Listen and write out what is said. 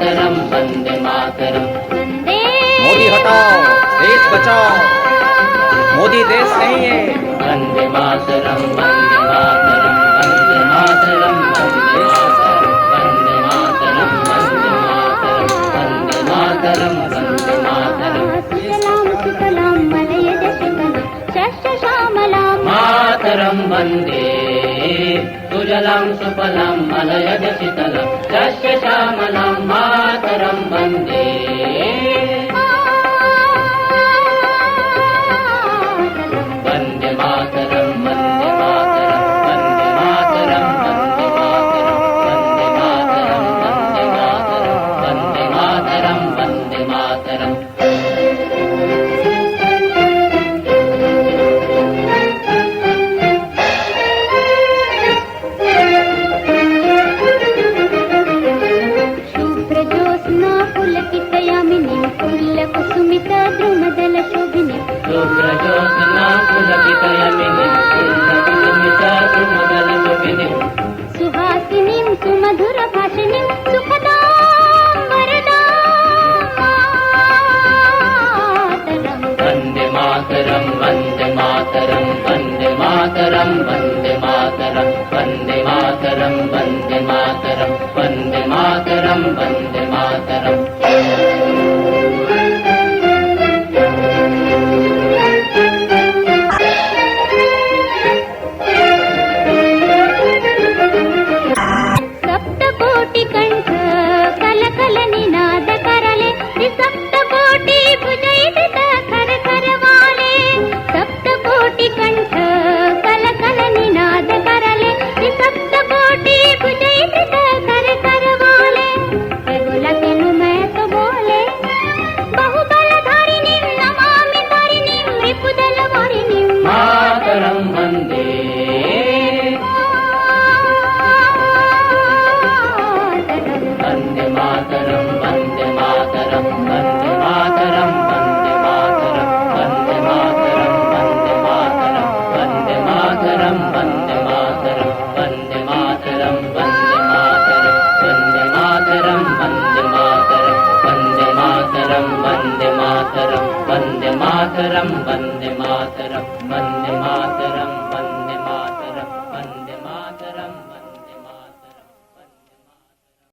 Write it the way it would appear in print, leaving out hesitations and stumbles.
मातरम वंदे मातरम। मोदी हटाओ देश बचाओ, मोदी देश नहीं है। वंदे मातरम वंदे मातरम वंदे मातरम वंदे मातरम वंदे मातरम वंदे मातरम मातरम वंदे सुजलां सुफलां मलयज शीतलं शस्य श्यामलां मातरं वन्दे। वन्दे मातरं वन्दे मातरं वन्दे मातरं वन्दे मातरं वन्दे मातरं वन्दे मातरं वन्दे मातरं। शुभ्रज्योत्स्ना पुलकितयामिनीं पुलकितयामिनीं सुहासिनीं सुमधुरभाषिणीं सुखदां वरदां वन्दे मातरं वन्दे मातरं वन्दे मातरं वन्दे मातरं वन्दे मातरं वन्दे मातरं वन्दे मातरं वन्दे मातरम्। कंठ कलकल निनाद करले सप्तकोटी भुजैत खर खरवाले। सप्तकोटी कंठ कलकल निनाद करले सप्तकोटी भुजैत खर खरवाले। बोला तेनु मैं तो बोले बहुबलधारिणीं नमामि तारिणीं रिपुदलवारिणीं मातरं वन्दे। वन्दे मातरं वन्दे मातरं वन्दे मातरं वन्दे मातरं वन्दे मातरं वन्दे मातरं वन्दे मातरं वन्दे मातरं वन्दे मातरं वन्दे मातरं वन्दे मातरं वन्दे मातरं वन्दे मातरं वन्दे मातरं वन्दे मातरं वन्दे मातरं।